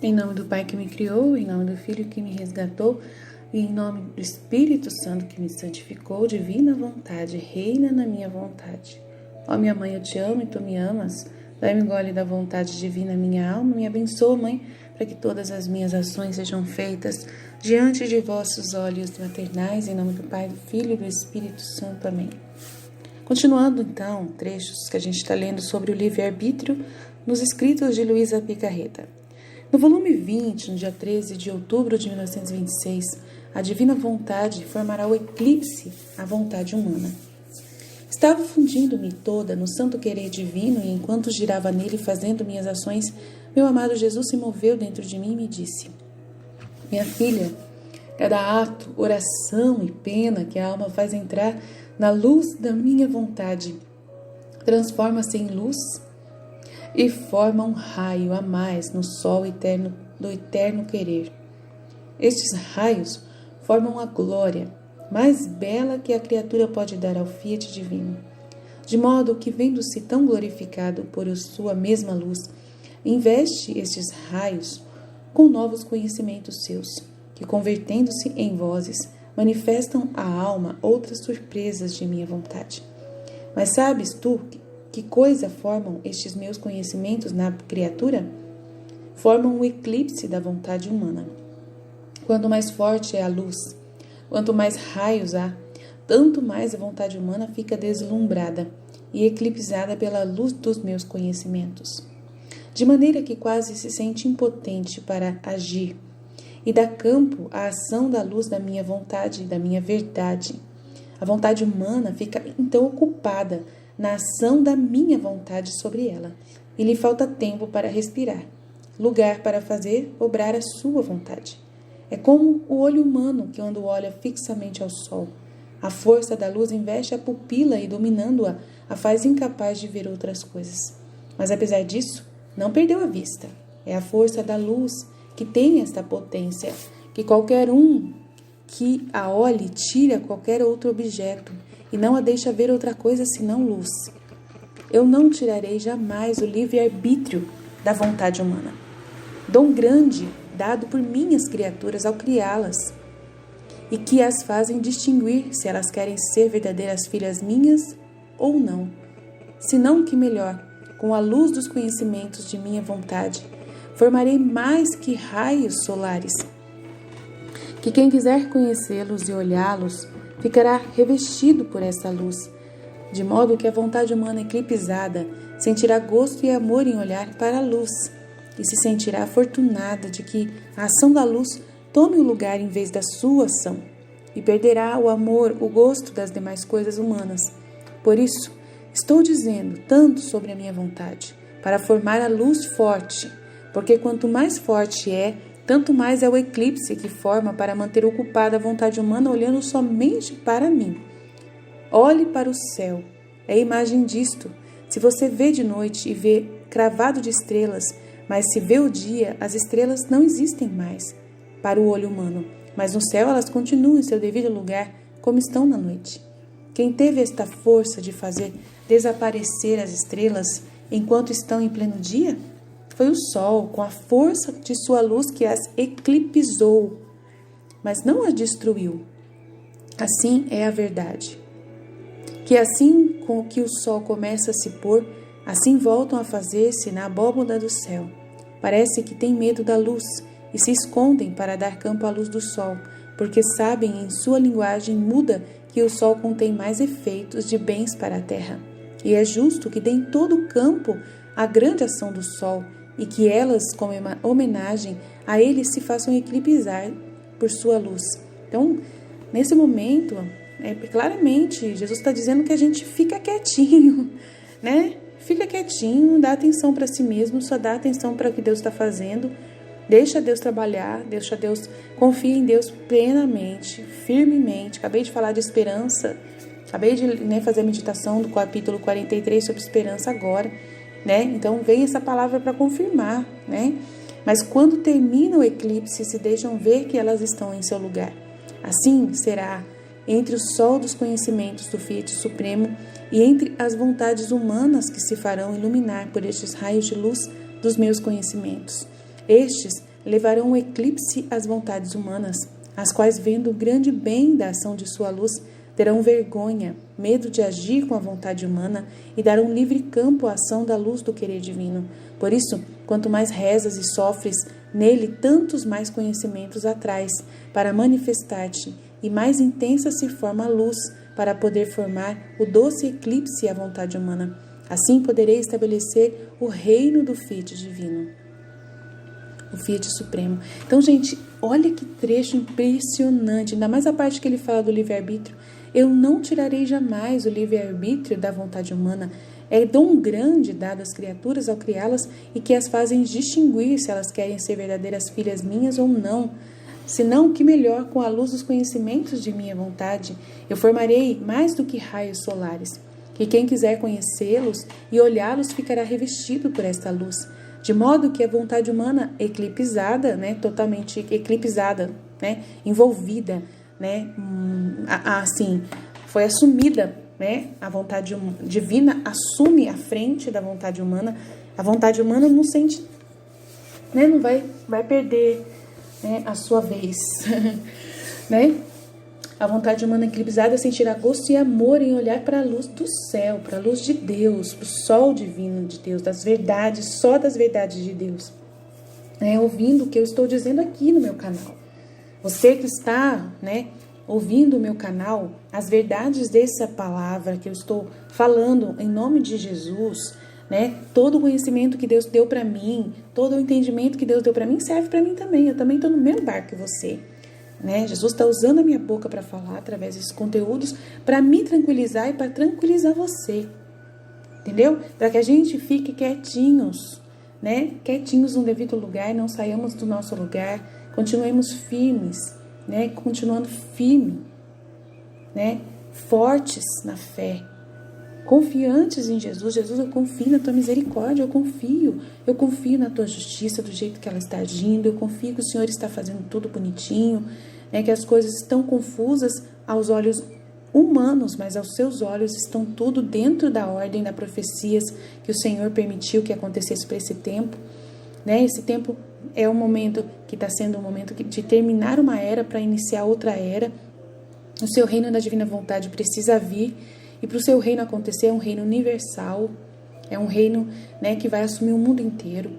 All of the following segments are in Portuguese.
Em nome do Pai que me criou, em nome do Filho que me resgatou, e em nome do Espírito Santo que me santificou, divina vontade, reina na minha vontade. Ó minha mãe, eu te amo e tu me amas. Dai-me gole da vontade divina minha alma, me abençoa, mãe, para que todas as minhas ações sejam feitas diante de vossos olhos maternais, em nome do Pai, do Filho e do Espírito Santo. Amém. Continuando, então, trechos que a gente está lendo sobre o livre-arbítrio nos escritos de Luísa Picarreta. No volume 20, no dia 13 de outubro de 1926, a divina vontade formará o eclipse à vontade humana. Estava fundindo-me toda no santo querer divino e enquanto girava nele fazendo minhas ações, meu amado Jesus se moveu dentro de mim e me disse: minha filha, cada ato, oração e pena que a alma faz entrar na luz da minha vontade transforma-se em luz e forma um raio a mais no sol eterno do eterno querer. Estes raios formam a glória mais bela que a criatura pode dar ao Fiat divino, de modo que, vendo-se tão glorificado por sua mesma luz, investe estes raios com novos conhecimentos seus, que, convertendo-se em vozes, manifestam à alma outras surpresas de minha vontade. Mas sabes tu que coisa formam estes meus conhecimentos na criatura? Formam o eclipse da vontade humana. Quanto mais forte é a luz, quanto mais raios há, tanto mais a vontade humana fica deslumbrada e eclipsada pela luz dos meus conhecimentos, de maneira que quase se sente impotente para agir, e dá campo à ação da luz da minha vontade e da minha verdade. A vontade humana fica então ocupada na ação da minha vontade sobre ela, e lhe falta tempo para respirar, lugar para fazer obrar a sua vontade. É como o olho humano que, quando olha fixamente ao sol, a força da luz investe a pupila e, dominando-a, a faz incapaz de ver outras coisas. Mas, apesar disso, não perdeu a vista. É a força da luz que tem esta potência, que qualquer um que a olhe tira qualquer outro objeto e não a deixa ver outra coisa senão luz. Eu não tirarei jamais o livre-arbítrio da vontade humana. Dom grande dado por minhas criaturas ao criá-las, e que as fazem distinguir se elas querem ser verdadeiras filhas minhas ou não. Senão que melhor, com a luz dos conhecimentos de minha vontade, formarei mais que raios solares, que quem quiser conhecê-los e olhá-los ficará revestido por essa luz, de modo que a vontade humana eclipsada sentirá gosto e amor em olhar para a luz, e se sentirá afortunada de que a ação da luz tome o lugar em vez da sua ação, e perderá o amor, o gosto das demais coisas humanas. Por isso, estou dizendo tanto sobre a minha vontade, para formar a luz forte, porque quanto mais forte é, tanto mais é o eclipse que forma para manter ocupada a vontade humana olhando somente para mim. Olhe para o céu, é a imagem disto. Se você vê de noite e vê cravado de estrelas, mas se vê o dia, as estrelas não existem mais para o olho humano, mas no céu elas continuam em seu devido lugar, como estão na noite. Quem teve esta força de fazer desaparecer as estrelas enquanto estão em pleno dia? Foi o sol, com a força de sua luz que as eclipsou, mas não as destruiu. Assim é a verdade. Que assim com que o sol começa a se pôr, assim voltam a fazer-se na abóboda do céu. Parece que têm medo da luz e se escondem para dar campo à luz do sol, porque sabem em sua linguagem muda que o sol contém mais efeitos de bens para a terra. E é justo que deem todo o campo à grande ação do sol, e que elas, como homenagem a ele, se façam eclipsar por sua luz. Então, nesse momento, claramente, Jesus está dizendo que a gente fica quietinho, né? Fica quietinho, dá atenção para si mesmo, só dá atenção para o que Deus está fazendo, deixa Deus trabalhar, confia em Deus plenamente, firmemente. Acabei de falar de esperança, acabei de fazer a meditação do capítulo 43 sobre esperança agora, né? Então vem essa palavra para confirmar, né? Mas quando termina o eclipse, se deixam ver que elas estão em seu lugar. Assim será entre o sol dos conhecimentos do Fiat Supremo e entre as vontades humanas que se farão iluminar por estes raios de luz dos meus conhecimentos. Estes levarão um eclipse às vontades humanas, as quais, vendo o grande bem da ação de sua luz, terão vergonha, medo de agir com a vontade humana e darão livre campo à ação da luz do querer divino. Por isso, quanto mais rezas e sofres, nele tantos mais conhecimentos atrás para manifestar-te, e mais intensa se forma a luz para poder formar o doce eclipse à vontade humana. Assim poderei estabelecer o reino do Fiat divino, o Fiat supremo. Então, gente, olha que trecho impressionante, ainda mais a parte que ele fala do livre-arbítrio. Eu não tirarei jamais o livre-arbítrio da vontade humana. É dom grande dado às criaturas ao criá-las e que as fazem distinguir se elas querem ser verdadeiras filhas minhas ou não. Senão, que melhor, com a luz dos conhecimentos de minha vontade, eu formarei mais do que raios solares, que quem quiser conhecê-los e olhá-los ficará revestido por esta luz, de modo que a vontade humana eclipsada, totalmente eclipsada, envolvida, assim, foi assumida, a vontade divina assume a frente da vontade humana. A vontade humana não sente, não vai perder, a sua vez, A vontade humana eclipsada sentirá gosto e amor em olhar para a luz do céu, para a luz de Deus, para o sol divino de Deus, das verdades, só das verdades de Deus. Ouvindo o que eu estou dizendo aqui no meu canal. Você que está, ouvindo o meu canal, as verdades dessa palavra que eu estou falando em nome de Jesus, todo o conhecimento que Deus deu para mim, todo o entendimento que Deus deu para mim serve para mim também. Eu também estou no mesmo barco que você. Jesus está usando a minha boca para falar através desses conteúdos para me tranquilizar e para tranquilizar você, entendeu? Para que a gente fique quietinhos, quietinhos no devido lugar, não saiamos do nosso lugar, continuemos firmes, continuando firme, fortes na fé, confiantes em Jesus. Jesus, eu confio na tua misericórdia, eu confio na tua justiça, do jeito que ela está agindo, eu confio que o Senhor está fazendo tudo bonitinho, que as coisas estão confusas aos olhos humanos, mas aos seus olhos estão tudo dentro da ordem das profecias que o Senhor permitiu que acontecesse para esse tempo. Esse tempo é um momento que está sendo um momento de terminar uma era para iniciar outra era. O seu reino da divina vontade precisa vir. E para o seu reino acontecer, é um reino universal, é um reino, que vai assumir o mundo inteiro,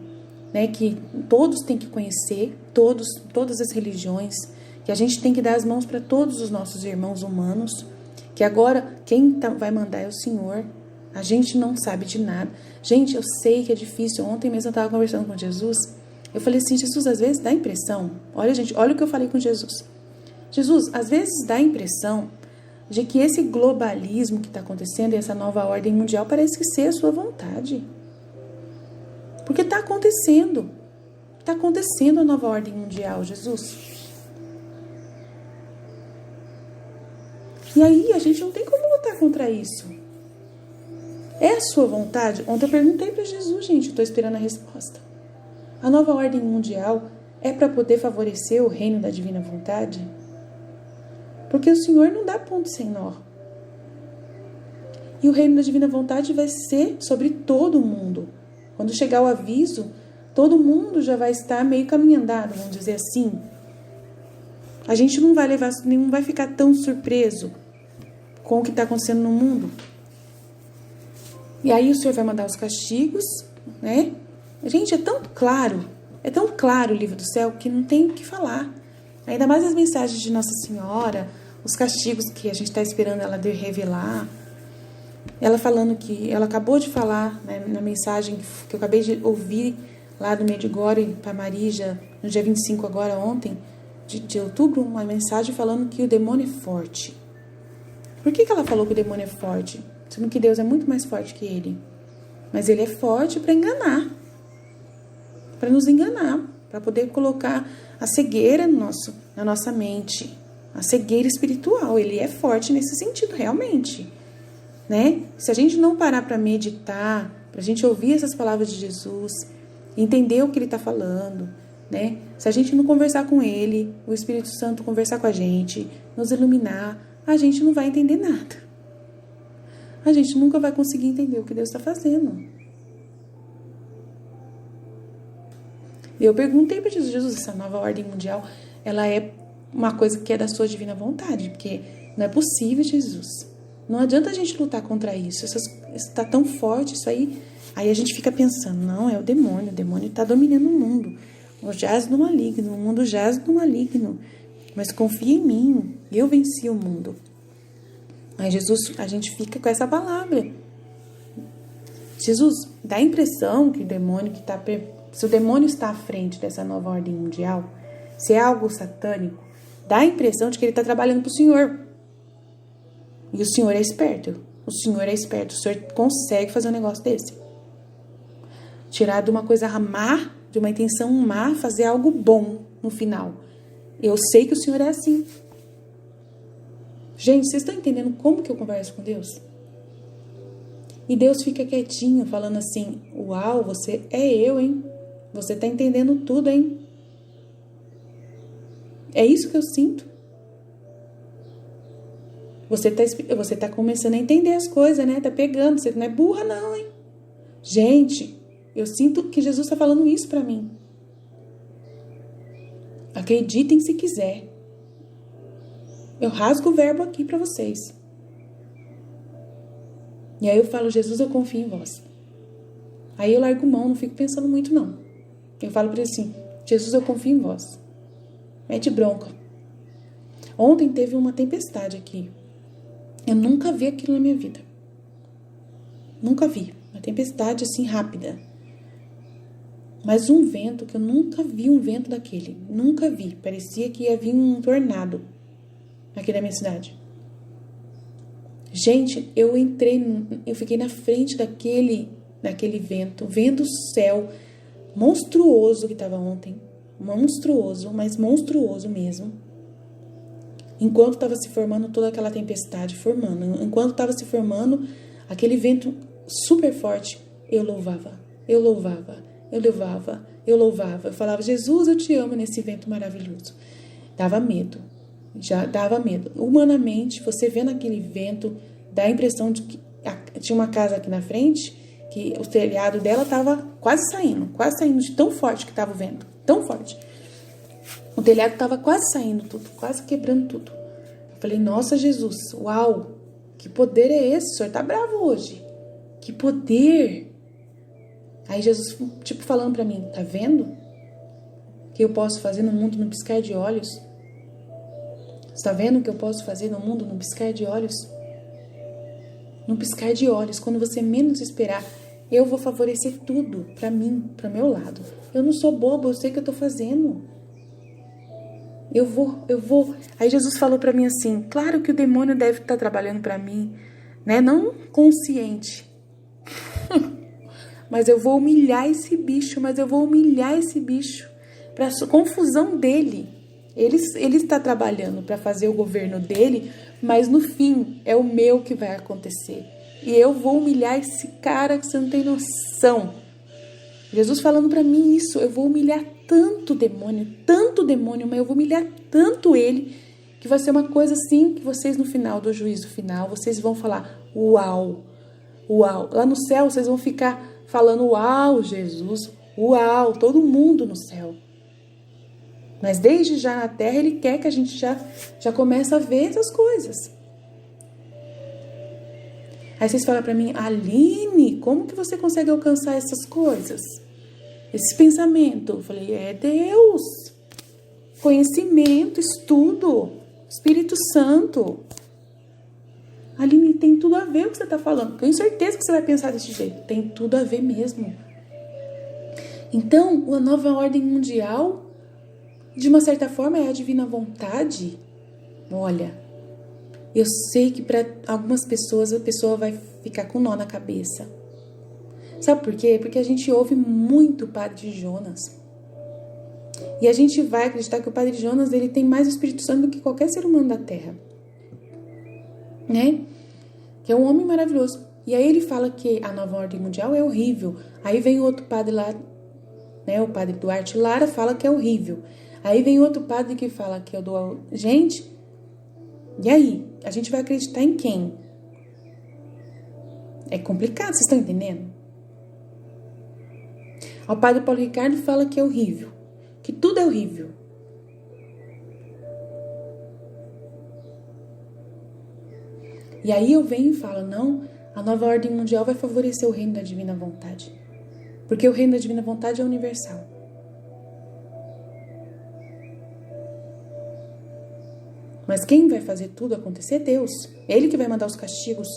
que todos têm que conhecer, todas as religiões, que a gente tem que dar as mãos para todos os nossos irmãos humanos, que agora quem vai mandar é o Senhor. A gente não sabe de nada. Gente, eu sei que é difícil. Ontem mesmo eu estava conversando com Jesus, eu falei assim, Jesus, às vezes dá impressão, olha gente, olha o que eu falei com Jesus. Jesus, às vezes dá impressão de que esse globalismo que está acontecendo, essa nova ordem mundial, parece que ser a sua vontade. Porque está acontecendo. Está acontecendo a nova ordem mundial, Jesus. E aí, a gente não tem como lutar contra isso. É a sua vontade? Ontem eu perguntei para Jesus, gente, eu estou esperando a resposta. A nova ordem mundial é para poder favorecer o reino da divina vontade? Porque o Senhor não dá ponto sem nó. E o reino da divina vontade vai ser sobre todo mundo. Quando chegar o aviso, todo mundo já vai estar meio caminho andado, vamos dizer assim. A gente não vai ficar tão surpreso com o que está acontecendo no mundo. E aí o Senhor vai mandar os castigos, Gente, é tão claro o livro do céu que não tem o que falar. Ainda mais as mensagens de Nossa Senhora, os castigos que a gente está esperando ela de revelar. Ela falando que, ela acabou de falar, na mensagem que eu acabei de ouvir lá do Medjugorje para Marija, no dia 25 agora, ontem, de outubro, uma mensagem falando que o demônio é forte. Por que ela falou que o demônio é forte? Sendo que Deus é muito mais forte que ele. Mas ele é forte para enganar, para nos enganar, para poder colocar a cegueira na nossa mente, a cegueira espiritual. Ele é forte nesse sentido, realmente, Se a gente não parar para meditar, para a gente ouvir essas palavras de Jesus, entender o que ele está falando, Se a gente não conversar com ele, o Espírito Santo conversar com a gente, nos iluminar, a gente não vai entender nada. A gente nunca vai conseguir entender o que Deus está fazendo. E eu perguntei para Jesus, essa nova ordem mundial, ela é uma coisa que é da sua divina vontade, porque não é possível, Jesus. Não adianta a gente lutar contra isso. Isso está tão forte, isso aí. Aí a gente fica pensando, não, é o demônio está dominando o mundo. O jaz no maligno, o mundo jaz no maligno. Mas confia em mim, eu venci o mundo. Aí Jesus, a gente fica com essa palavra. Jesus, dá a impressão que o demônio que está... Se o demônio está à frente dessa nova ordem mundial, se é algo satânico, dá a impressão de que ele está trabalhando para o Senhor. E o Senhor é esperto. O Senhor é esperto. O Senhor consegue fazer um negócio desse. Tirar de uma coisa má, de uma intenção má, fazer algo bom no final. Eu sei que o Senhor é assim. Gente, vocês estão entendendo como que eu converso com Deus? E Deus fica quietinho, falando assim, uau, você é eu, hein? Você tá entendendo tudo, hein? É isso que eu sinto. Você tá começando a entender as coisas, né? Tá pegando, você não é burra não, hein? Gente, eu sinto que Jesus tá falando isso pra mim. Acreditem se quiser. Eu rasgo o verbo aqui pra vocês. E aí eu falo, Jesus, eu confio em vós. Aí eu largo mão, não fico pensando muito não. Eu falo pra ele assim, Jesus, eu confio em vós. Mete bronca. Ontem teve uma tempestade aqui. Eu nunca vi aquilo na minha vida. Nunca vi. Uma tempestade assim rápida. Mas um vento que eu nunca vi um vento daquele. Nunca vi. Parecia que ia vir um tornado aqui na minha cidade. Gente, eu fiquei na frente daquele vento, vendo o céu monstruoso que estava ontem. Monstruoso, mas monstruoso mesmo. Enquanto estava se formando toda aquela tempestade, enquanto estava se formando aquele vento super forte, eu louvava. Eu falava, Jesus, eu te amo nesse vento maravilhoso. Dava medo. Já dava medo. Humanamente, você vendo aquele vento, dá a impressão de que tinha uma casa aqui na frente, que o telhado dela estava quase saindo de tão forte que estava o vento. Tão forte. O telhado estava quase saindo tudo, quase quebrando tudo. Eu falei, nossa Jesus, uau, que poder é esse? O Senhor tá bravo hoje. Que poder! Aí Jesus, tipo, falando pra mim, tá vendo? O que eu posso fazer no mundo no piscar de olhos? Você tá vendo o que eu posso fazer no mundo no piscar de olhos? No piscar de olhos, quando você menos esperar, eu vou favorecer tudo pra mim, pro meu lado. Eu não sou bobo, eu sei o que eu tô fazendo. Eu vou. Aí Jesus falou pra mim assim, claro que o demônio deve estar trabalhando pra mim, né? Não consciente. Mas eu vou humilhar esse bicho, pra confusão dele. Ele está trabalhando para fazer o governo dele, mas no fim é o meu que vai acontecer. E eu vou humilhar esse cara que você não tem noção. Jesus falando para mim isso, eu vou humilhar tanto demônio, mas eu vou humilhar tanto ele, que vai ser uma coisa assim, que vocês no final do juízo final, vocês vão falar, uau, uau. Lá no céu vocês vão ficar falando, uau, Jesus, uau, todo mundo no céu. Mas desde já na terra, ele quer que a gente já comece a ver essas coisas. Aí vocês falam pra mim, Aline, como que você consegue alcançar essas coisas? Esse pensamento? Eu falei, é Deus. Conhecimento, estudo, Espírito Santo. Aline, tem tudo a ver o que você tá falando. Tenho certeza que você vai pensar desse jeito. Tem tudo a ver mesmo. Então, a nova ordem mundial, de uma certa forma, é a divina vontade. Olha, eu sei que para algumas pessoas a pessoa vai ficar com nó na cabeça. Sabe por quê? Porque a gente ouve muito o Padre Jonas. E a gente vai acreditar que o Padre Jonas ele tem mais o Espírito Santo do que qualquer ser humano da Terra. Né? Que é um homem maravilhoso. E aí ele fala que a nova ordem mundial é horrível. Aí vem outro padre lá, né? O Padre Duarte Lara fala que é horrível. Aí vem outro padre que fala que eu dou... Gente, e aí? A gente vai acreditar em quem? É complicado, vocês estão entendendo? O padre Paulo Ricardo fala que é horrível, que tudo é horrível. E aí eu venho e falo, não, a nova ordem mundial vai favorecer o reino da divina vontade. Porque o reino da divina vontade é universal. Mas quem vai fazer tudo acontecer é Deus. Ele que vai mandar os castigos.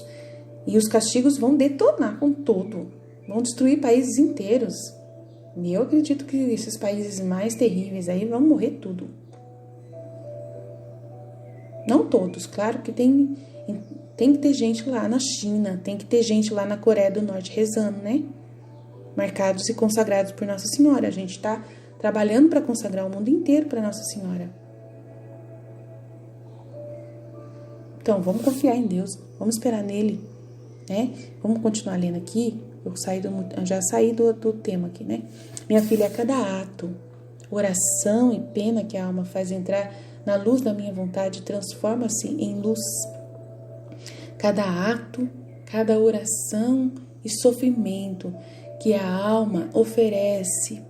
E os castigos vão detonar com tudo. Vão destruir países inteiros. E eu acredito que esses países mais terríveis aí vão morrer tudo. Não todos, claro que tem que ter gente lá na China, tem que ter gente lá na Coreia do Norte rezando, né? Marcados e consagrados por Nossa Senhora. A gente está trabalhando para consagrar o mundo inteiro para Nossa Senhora. Então, vamos confiar em Deus, vamos esperar nele, né? Vamos continuar lendo aqui. Eu já saí do tema aqui, né? Minha filha, a cada ato, oração e pena que a alma faz entrar na luz da minha vontade, transforma-se em luz. Cada ato, cada oração e sofrimento que a alma oferece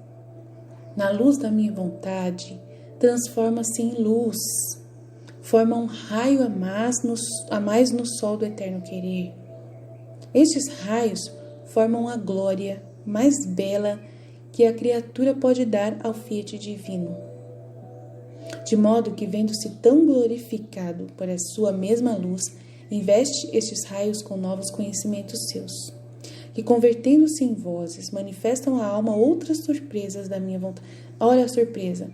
na luz da minha vontade, transforma-se em luz, forma um raio a mais no sol do eterno querer. Estes raios formam a glória mais bela que a criatura pode dar ao Fiat divino. De modo que, vendo-se tão glorificado por a sua mesma luz, investe estes raios com novos conhecimentos seus, que, convertendo-se em vozes, manifestam à alma outras surpresas da minha vontade. Olha a surpresa.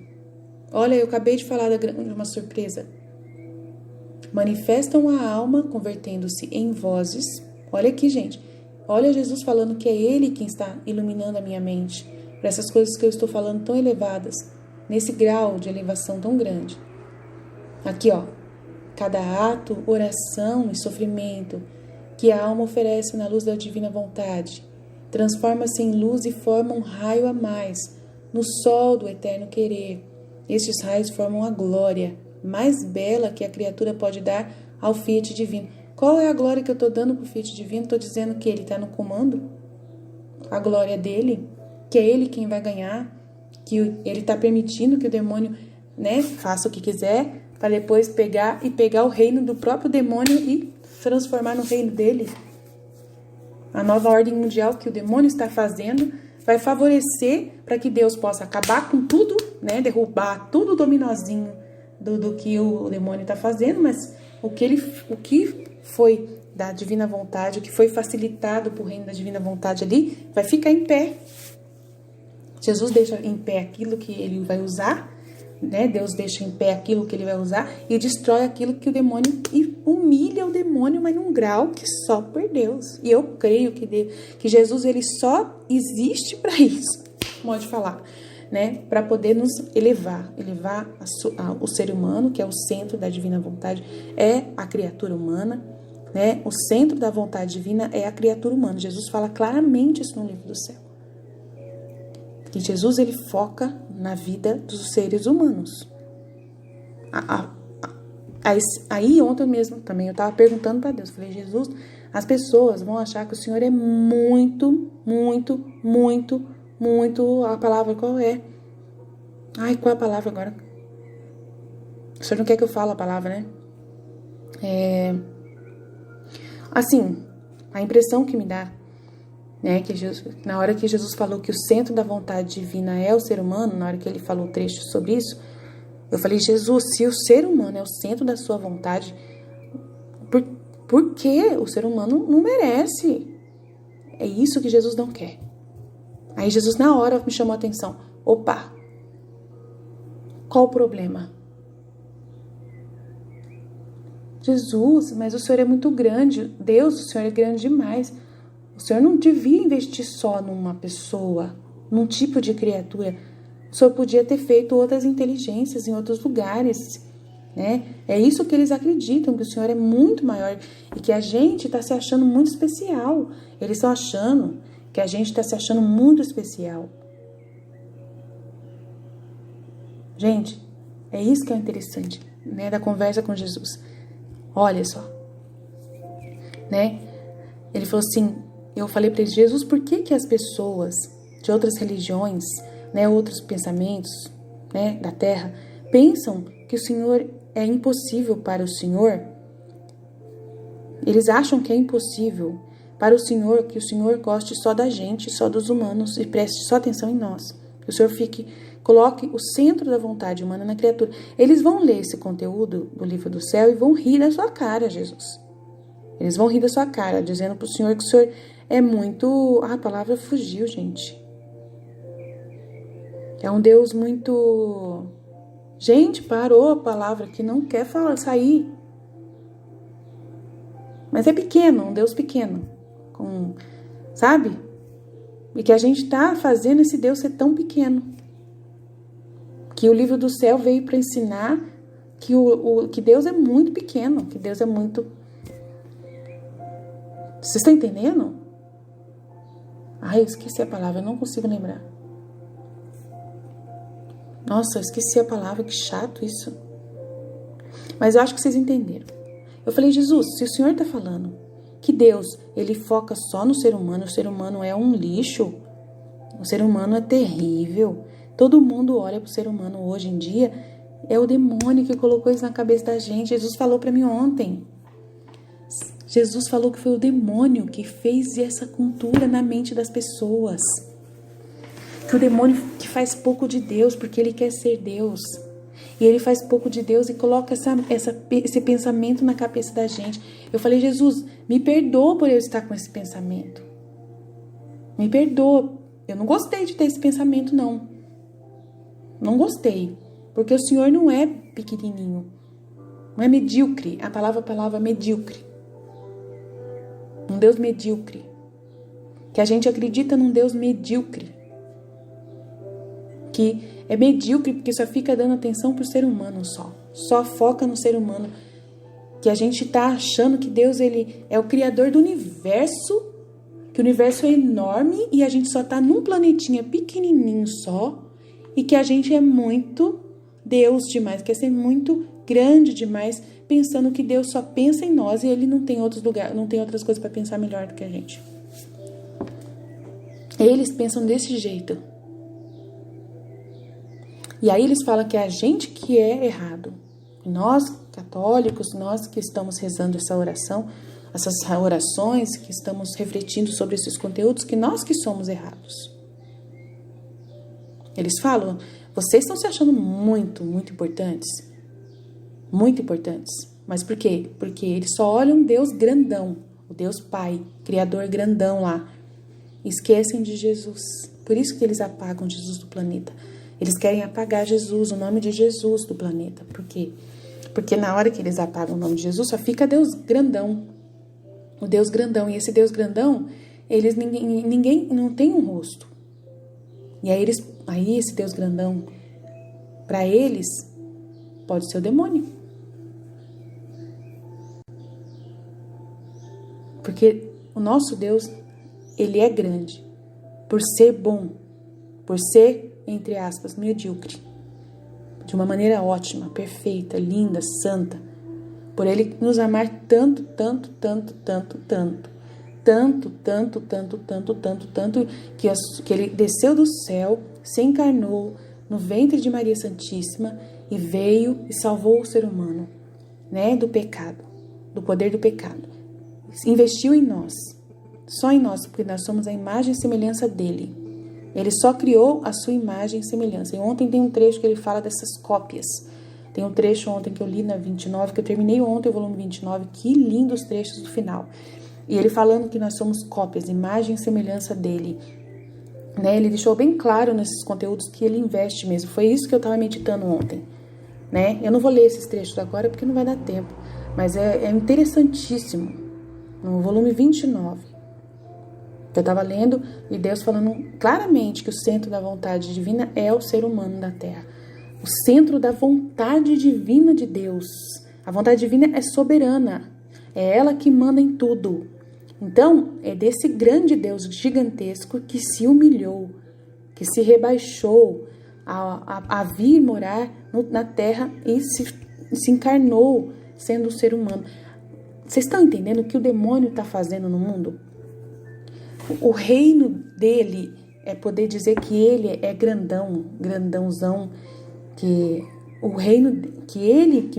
Olha, eu acabei de falar de uma surpresa. Manifestam à alma, convertendo-se em vozes. Olha aqui, gente. Olha Jesus falando que é Ele quem está iluminando a minha mente para essas coisas que eu estou falando tão elevadas, nesse grau de elevação tão grande. Aqui, ó. Cada ato, oração e sofrimento que a alma oferece na luz da divina vontade transforma-se em luz e forma um raio a mais no sol do eterno querer. Estes raios formam a glória mais bela que a criatura pode dar ao Fiat divino. Qual é a glória que eu estou dando para o Fiat divino? Estou dizendo que ele está no comando. A glória dele, que é ele quem vai ganhar, que ele está permitindo que o demônio, né, faça o que quiser, para depois pegar o reino do próprio demônio e transformar no reino dele. A nova ordem mundial que o demônio está fazendo vai favorecer para que Deus possa acabar com tudo, né, derrubar tudo o dominozinho do que o demônio está fazendo, mas o que foi da divina vontade, o que foi facilitado por reino da divina vontade ali, vai ficar em pé. Jesus deixa em pé aquilo que ele vai usar, né? Deus deixa em pé aquilo que ele vai usar e destrói aquilo que o demônio, e humilha o demônio, mas num grau que só por Deus. E eu creio que Jesus, ele só existe para isso, pode falar, né? Para poder nos elevar o ser humano, que é o centro da divina vontade, é a criatura humana, né? O centro da vontade divina é a criatura humana. Jesus fala claramente isso no livro do céu. Que Jesus, ele foca na vida dos seres humanos. Aí ontem mesmo também eu estava perguntando para Deus, falei, Jesus, as pessoas vão achar que o Senhor é muito, a palavra qual é? Ai, qual é a palavra agora? O Senhor não quer que eu fale a palavra, né? Assim, a impressão que me dá, né, que na hora que Jesus falou que o centro da vontade divina é o ser humano, na hora que ele falou o trecho sobre isso, eu falei, Jesus, se o ser humano é o centro da sua vontade, por que o ser humano não merece? É isso que Jesus não quer. Aí Jesus na hora me chamou a atenção. Opa, qual o problema? Jesus, mas o Senhor é muito grande. Deus, o Senhor é grande demais. O Senhor não devia investir só numa pessoa, num tipo de criatura. O Senhor podia ter feito outras inteligências em outros lugares, né? É isso que eles acreditam, que o Senhor é muito maior e que a gente está se achando muito especial. Eles estão achando que a gente está se achando muito especial. Gente, é isso que é interessante, né, da conversa com Jesus. Olha só, né? Ele falou assim, eu falei para ele, Jesus, por que as pessoas de outras religiões, né, outros pensamentos, né, da terra, pensam que o Senhor é impossível para o Senhor. Eles acham que é impossível para o Senhor que o Senhor goste só da gente, só dos humanos e preste só atenção em nós. Que o Senhor coloque o centro da vontade humana na criatura. Eles vão ler esse conteúdo do livro do céu e vão rir da sua cara, Jesus. Eles vão rir da sua cara, dizendo para o Senhor que o Senhor é muito... a palavra fugiu, gente. É um Deus muito... Gente, parou a palavra que não quer sair. Mas é pequeno, um Deus pequeno. Sabe? E que a gente está fazendo esse Deus ser tão pequeno. Que o livro do céu veio para ensinar que Deus é muito pequeno. Que Deus é muito... Vocês estão entendendo? Ai, eu esqueci a palavra, eu não consigo lembrar. Nossa, eu esqueci a palavra, que chato isso. Mas eu acho que vocês entenderam. Eu falei, Jesus, se o Senhor está falando que Deus, ele foca só no ser humano, o ser humano é um lixo, o ser humano é terrível, todo mundo olha para o ser humano hoje em dia, é o demônio que colocou isso na cabeça da gente. Jesus falou para mim ontem. Jesus falou que foi o demônio que fez essa cultura na mente das pessoas. Que o demônio que faz pouco de Deus porque ele quer ser Deus. E ele faz pouco de Deus e coloca esse pensamento na cabeça da gente. Eu falei, Jesus, me perdoa por eu estar com esse pensamento. Me perdoa. Eu não gostei de ter esse pensamento, não. Não gostei. Porque o Senhor não é pequenininho. Não é medíocre. A palavra medíocre. Um Deus medíocre. Que a gente acredita num Deus medíocre. Que é medíocre porque só fica dando atenção pro ser humano só. Só foca no ser humano. Que a gente tá achando que Deus, ele é o criador do universo. Que o universo é enorme e a gente só tá num planetinha pequenininho só. E que a gente é muito Deus demais. Quer ser muito grande demais, pensando que Deus só pensa em nós e ele não tem outros lugares, não tem outras coisas para pensar melhor do que a gente. Eles pensam desse jeito. E aí eles falam que é a gente que é errado. Nós, católicos, nós que estamos rezando essa oração, essas orações, que estamos refletindo sobre esses conteúdos, que nós que somos errados. Eles falam, vocês estão se achando muito, muito importantes. Muito importantes. Mas por quê? Porque eles só olham Deus grandão, o Deus Pai, Criador grandão lá. Esquecem de Jesus. Por isso que eles apagam Jesus do planeta. Eles querem apagar Jesus, o nome de Jesus do planeta. Por quê? Porque na hora que eles apagam o nome de Jesus, só fica Deus grandão. O Deus grandão. E esse Deus grandão, ninguém não tem um rosto. E aí esse Deus grandão, para eles, pode ser o demônio. Porque o nosso Deus, ele é grande. Por ser bom. Por ser, entre aspas, medíocre. De uma maneira ótima, perfeita, linda, santa. Por ele nos amar tanto, tanto, tanto, tanto, tanto. Tanto, tanto, tanto, tanto, tanto, tanto, que ele desceu do céu, se encarnou no ventre de Maria Santíssima e veio e salvou o ser humano, né, do pecado, do poder do pecado. Investiu em nós, só em nós, porque nós somos a imagem e semelhança dele. Ele só criou a sua imagem e semelhança. E ontem tem um trecho que ele fala dessas cópias. Tem um trecho ontem que eu li na 29, que eu terminei ontem o volume 29. Que lindos trechos do final. E ele falando que nós somos cópias, imagem e semelhança dele. Né? Ele deixou bem claro nesses conteúdos que ele investe mesmo. Foi isso que eu estava meditando ontem. Né? Eu não vou ler esses trechos agora porque não vai dar tempo. Mas é interessantíssimo. No volume 29. Eu estava lendo e Deus falando claramente que o centro da vontade divina é o ser humano da Terra. O centro da vontade divina de Deus. A vontade divina é soberana. É ela que manda em tudo. Então, é desse grande Deus gigantesco que se humilhou, que se rebaixou a vir morar na Terra e se encarnou sendo um ser humano. Vocês estão entendendo o que o demônio está fazendo no mundo? O reino dele é poder dizer que ele é grandãozão, que o reino, que ele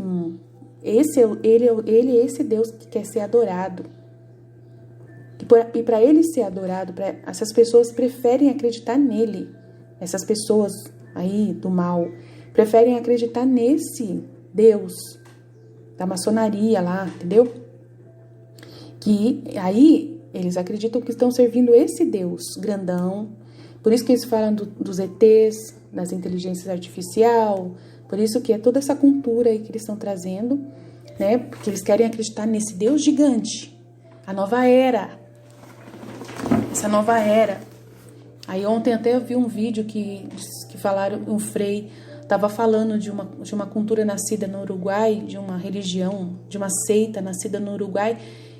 é esse Deus que quer ser adorado. E para ele ser adorado, essas pessoas preferem acreditar nele. Essas pessoas aí do mal preferem acreditar nesse Deus da maçonaria lá, entendeu? Que aí eles acreditam que estão servindo esse Deus grandão. Por isso que eles falam dos ETs, das inteligências artificiais. Por isso que é toda essa cultura aí que eles estão trazendo, né? Porque eles querem acreditar nesse Deus gigante. A nova era. Essa nova era. Aí ontem até eu vi um vídeo que falaram, um frei estava falando de uma cultura nascida no Uruguai, de uma religião, de uma seita nascida no Uruguai,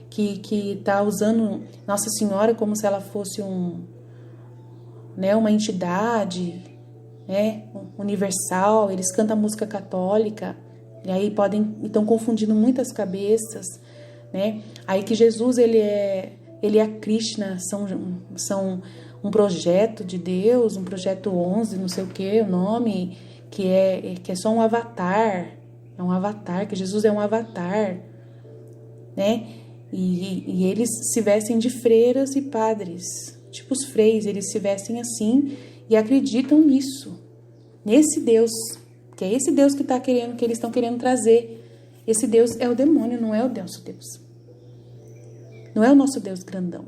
que está usando Nossa Senhora como se ela fosse uma entidade, né, universal. Eles cantam música católica, e aí estão confundindo muitas cabeças, né? Aí que Jesus ele é Krishna, são um projeto de Deus, um projeto 11, não sei o que, o nome, que é só um avatar, que Jesus é um avatar, né? E eles se vestem de freiras e padres, tipo os freis, eles se vestem assim e acreditam nisso, nesse Deus, que é esse Deus que eles estão querendo trazer. Esse Deus é o demônio, não é o nosso Deus. Não é o nosso Deus grandão.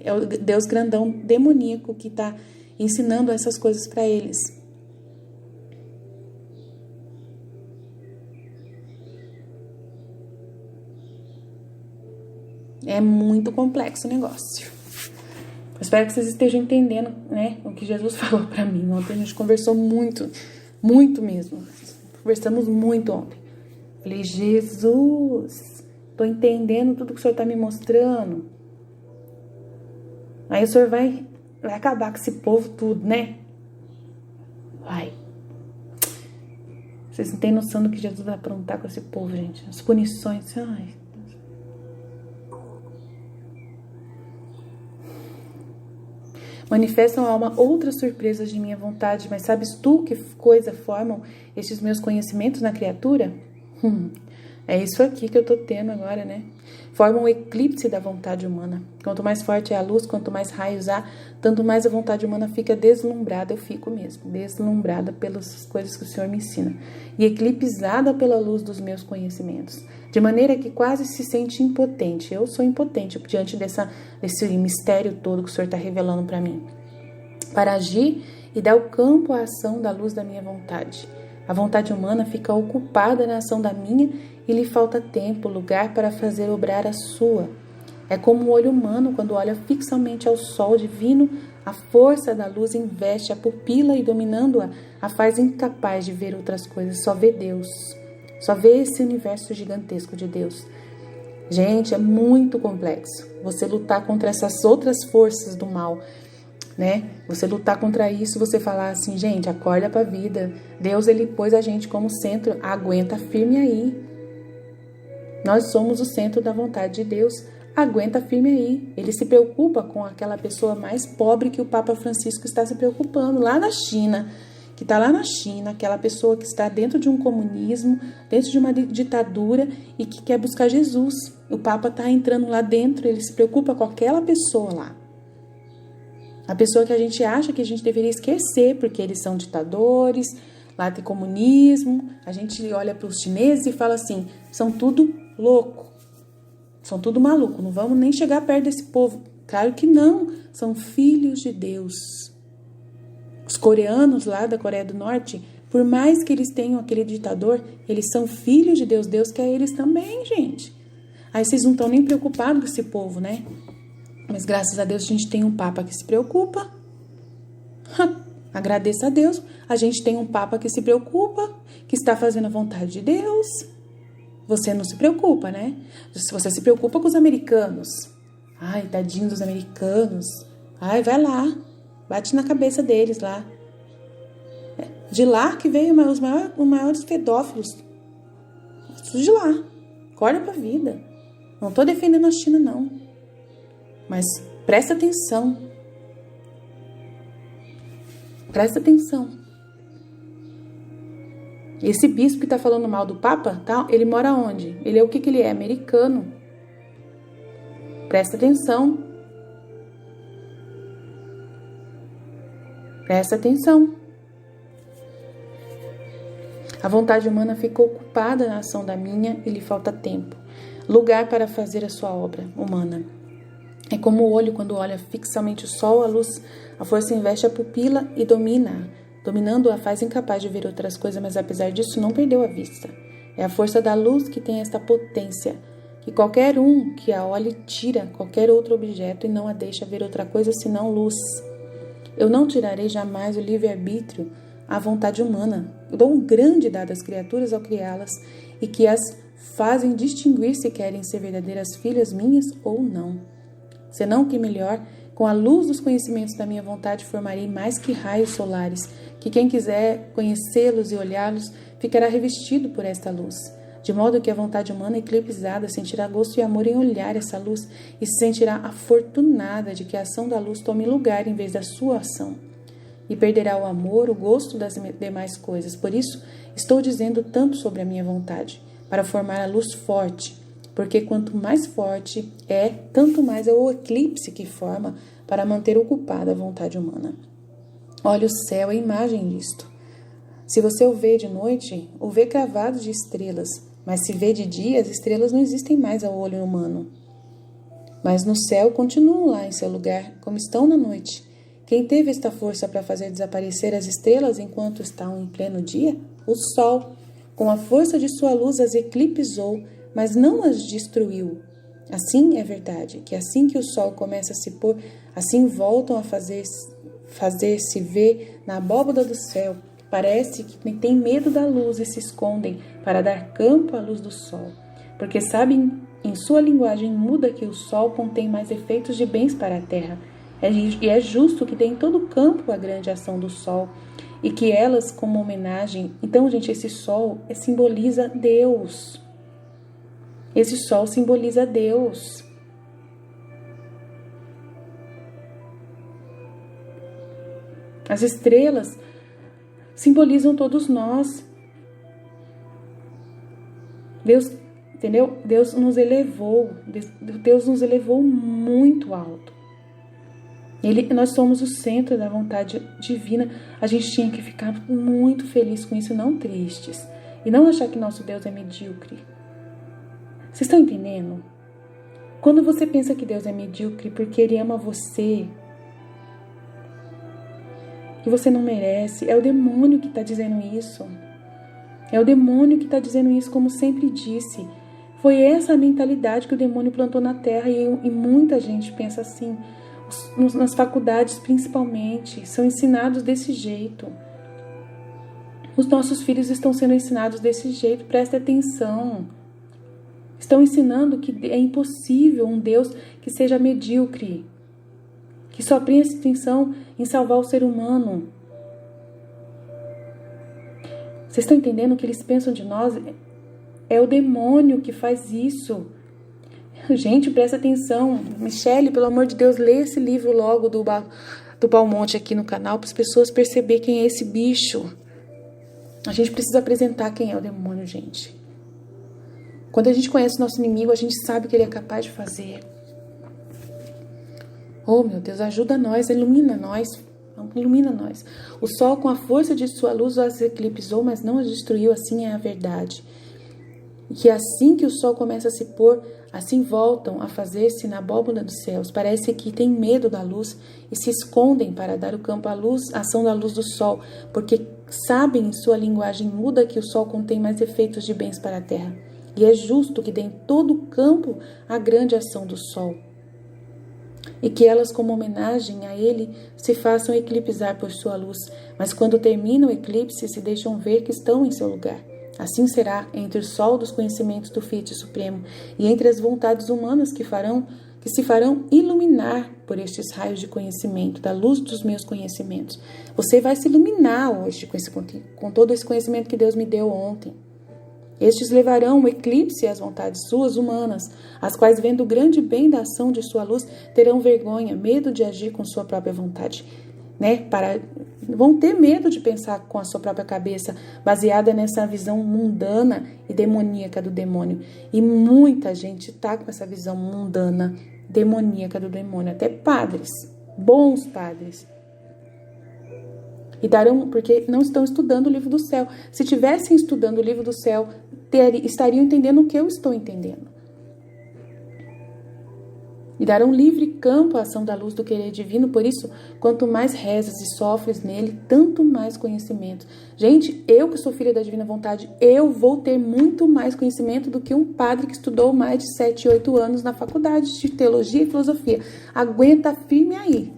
É o Deus grandão demoníaco que está ensinando essas coisas para eles. É muito complexo o negócio. Eu espero que vocês estejam entendendo, né, o que Jesus falou para mim. Ontem a gente conversou muito, muito mesmo. Conversamos muito ontem. Falei, Jesus, tô entendendo tudo que o Senhor tá me mostrando. Aí o Senhor vai acabar com esse povo tudo, né? Vai. Vocês não têm noção do que Jesus vai aprontar com esse povo, gente. As punições, ai... Manifestam a alma outras surpresas de minha vontade, mas sabes tu que coisa formam estes meus conhecimentos na criatura? É isso aqui que eu tô tendo agora, né? Formam um eclipse da vontade humana. Quanto mais forte é a luz, quanto mais raios há, tanto mais a vontade humana fica deslumbrada. Eu fico mesmo, deslumbrada pelas coisas que o Senhor me ensina. E eclipsada pela luz dos meus conhecimentos. De maneira que quase se sente impotente. Eu sou impotente diante desse mistério todo que o Senhor está revelando para mim. Para agir e dar o campo à ação da luz da minha vontade. A vontade humana fica ocupada na ação da minha e lhe falta tempo, lugar para fazer obrar a sua. É como o olho humano quando olha fixamente ao sol divino, a força da luz investe a pupila e dominando-a, a faz incapaz de ver outras coisas, só vê Deus. Só vê esse universo gigantesco de Deus. Gente, é muito complexo você lutar contra essas outras forças do mal, né? Você lutar contra isso, você falar assim, gente, acorda pra vida. Deus, ele pôs a gente como centro, aguenta firme aí. Nós somos o centro da vontade de Deus, aguenta firme aí. Ele se preocupa com aquela pessoa mais pobre que o Papa Francisco está se preocupando, lá na China, que está lá na China, aquela pessoa que está dentro de um comunismo, dentro de uma ditadura e que quer buscar Jesus. O Papa está entrando lá dentro, ele se preocupa com aquela pessoa lá. A pessoa que a gente acha que a gente deveria esquecer, porque eles são ditadores, lá tem comunismo. A gente olha para os chineses e fala assim, são tudo louco, são tudo maluco, não vamos nem chegar perto desse povo. Claro que não, são filhos de Deus. Os coreanos lá da Coreia do Norte, por mais que eles tenham aquele ditador, eles são filhos de Deus. Deus quer eles também, gente. Aí vocês não estão nem preocupados com esse povo, né? Mas graças a Deus a gente tem um Papa que se preocupa. Agradeça a Deus. A gente tem um Papa que se preocupa, que está fazendo a vontade de Deus. Você não se preocupa, né? Se você se preocupa com os americanos. Ai, tadinho dos americanos. Ai, vai lá. Bate na cabeça deles lá. De lá que veio os maiores pedófilos. Isso de lá. Acorda pra vida. Não tô defendendo a China, não. Mas presta atenção. Presta atenção. Esse bispo que está falando mal do Papa, tá? Ele mora onde? Ele é o que ele é? Americano. Presta atenção. Presta atenção. A vontade humana ficou ocupada na ação da minha e lhe falta tempo, lugar para fazer a sua obra humana. É como o olho quando olha fixamente o sol, a luz, a força investe a pupila e dominando-a faz incapaz de ver outras coisas, mas apesar disso não perdeu a vista. É a força da luz que tem esta potência, que qualquer um que a olhe tira qualquer outro objeto e não a deixa ver outra coisa senão luz. Eu não tirarei jamais o livre-arbítrio à vontade humana. Eu dou um grande dado às criaturas ao criá-las e que as fazem distinguir se querem ser verdadeiras filhas minhas ou não. Senão que melhor, com a luz dos conhecimentos da minha vontade, formarei mais que raios solares, que quem quiser conhecê-los e olhá-los ficará revestido por esta luz. De modo que a vontade humana eclipsada sentirá gosto e amor em olhar essa luz e se sentirá afortunada de que a ação da luz tome lugar em vez da sua ação. E perderá o amor, o gosto das demais coisas. Por isso, estou dizendo tanto sobre a minha vontade, para formar a luz forte, porque quanto mais forte é, tanto mais é o eclipse que forma para manter ocupada a vontade humana. Olha o céu, a imagem disto. Se você o vê de noite, o vê cravado de estrelas, mas se vê de dia, as estrelas não existem mais ao olho humano. Mas no céu continuam lá em seu lugar, como estão na noite. Quem teve esta força para fazer desaparecer as estrelas enquanto estão em pleno dia? O sol. Com a força de sua luz as eclipsou, mas não as destruiu. Assim é verdade, que assim que o sol começa a se pôr, assim voltam a fazer-se ver na abóbada do céu. Parece que tem medo da luz e se escondem para dar campo à luz do sol, porque sabem em sua linguagem muda que o sol contém mais efeitos de bens para a terra. E é justo que dê em todo o campo a grande ação do sol, e que elas, como homenagem... Então, gente, esse sol simboliza Deus. Esse sol simboliza Deus. As estrelas simbolizam todos nós. Deus, entendeu? Deus nos elevou muito alto. Nós somos o centro da vontade divina. A gente tinha que ficar muito feliz com isso, não tristes. E não achar que nosso Deus é medíocre. Vocês estão entendendo? Quando você pensa que Deus é medíocre porque Ele ama você, que você não merece, é o demônio que está dizendo isso. É o demônio que está dizendo isso, como sempre disse. Foi essa a mentalidade que o demônio plantou na Terra e muita gente pensa assim. Nas faculdades, principalmente, são ensinados desse jeito. Os nossos filhos estão sendo ensinados desse jeito, presta atenção. Estão ensinando que é impossível um Deus que seja medíocre, que só preste atenção em salvar o ser humano. Vocês estão entendendo o que eles pensam de nós? É o demônio que faz isso. Gente, presta atenção. Michele, pelo amor de Deus, lê esse livro logo do Balmonte aqui no canal para as pessoas perceberem quem é esse bicho. A gente precisa apresentar quem é o demônio, gente. Quando a gente conhece o nosso inimigo, a gente sabe o que ele é capaz de fazer. Oh, meu Deus, ajuda nós, ilumina nós. Ilumina nós. O sol, com a força de sua luz, as eclipsou, mas não as destruiu. Assim é a verdade. E que assim que o sol começa a se pôr, assim voltam a fazer-se na abóbada dos céus. Parece que têm medo da luz e se escondem para dar o campo à luz, à ação da luz do sol, porque sabem em sua linguagem muda que o sol contém mais efeitos de bens para a terra. E é justo que deem todo o campo à grande ação do sol, e que elas, como homenagem a ele, se façam eclipsar por sua luz, mas quando termina o eclipse, se deixam ver que estão em seu lugar. Assim será entre o sol dos conhecimentos do Fiat Supremo e entre as vontades humanas que se farão iluminar por estes raios de conhecimento, da luz dos meus conhecimentos. Você vai se iluminar hoje com todo esse conhecimento que Deus me deu ontem. Estes levarão o eclipse às vontades suas humanas, as quais, vendo o grande bem da ação de sua luz, terão vergonha, medo de agir com sua própria vontade, Vão ter medo de pensar com a sua própria cabeça, baseada nessa visão mundana e demoníaca do demônio. E muita gente tá com essa visão mundana, demoníaca do demônio. Até padres, bons padres. E darão, porque não estão estudando o livro do céu. Se tivessem estudando o livro do céu, estariam entendendo o que eu estou entendendo. E darão livre campo à ação da luz do querer divino. Por isso, quanto mais rezas e sofres nele, tanto mais conhecimento. Gente, eu que sou filha da divina vontade, eu vou ter muito mais conhecimento do que um padre que estudou mais de 7, 8 anos na faculdade de teologia e filosofia. Aguenta firme aí.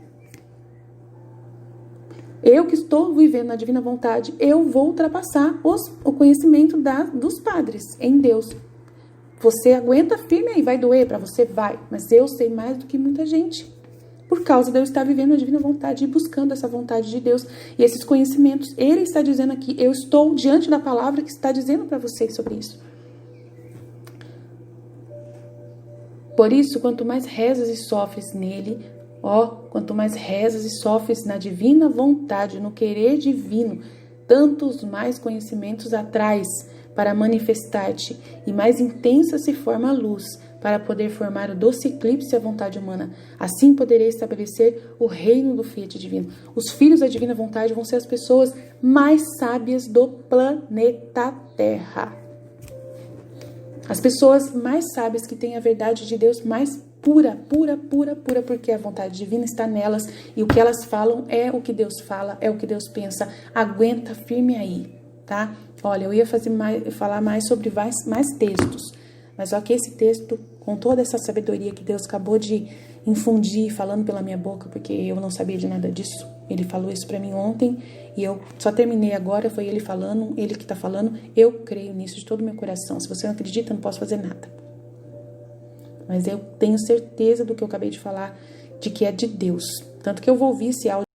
Eu que estou vivendo na divina vontade, eu vou ultrapassar o conhecimento dos padres em Deus. Você aguenta firme aí, vai doer pra você? Vai. Mas eu sei mais do que muita gente. Por causa de eu estar vivendo a divina vontade e buscando essa vontade de Deus. E esses conhecimentos, ele está dizendo aqui, eu estou diante da palavra que está dizendo para vocês sobre isso. Por isso, quanto mais rezas e sofres nele, quanto mais rezas e sofres na divina vontade, no querer divino, tantos mais conhecimentos atrás para manifestar-te, e mais intensa se forma a luz, para poder formar o doce eclipse à vontade humana. Assim poderei estabelecer o reino do Fiat divino. Os filhos da divina vontade vão ser as pessoas mais sábias do planeta Terra. As pessoas mais sábias que têm a verdade de Deus mais pura, porque a vontade divina está nelas e o que elas falam é o que Deus fala, é o que Deus pensa. Aguenta firme aí, tá? Olha, eu ia falar mais sobre mais textos, mas só que esse texto, com toda essa sabedoria que Deus acabou de infundir, falando pela minha boca, porque eu não sabia de nada disso. Ele falou isso pra mim ontem e eu só terminei agora, foi ele falando, ele que tá falando. Eu creio nisso de todo o meu coração. Se você não acredita, eu não posso fazer nada. Mas eu tenho certeza do que eu acabei de falar, de que é de Deus. Tanto que eu vou ouvir esse áudio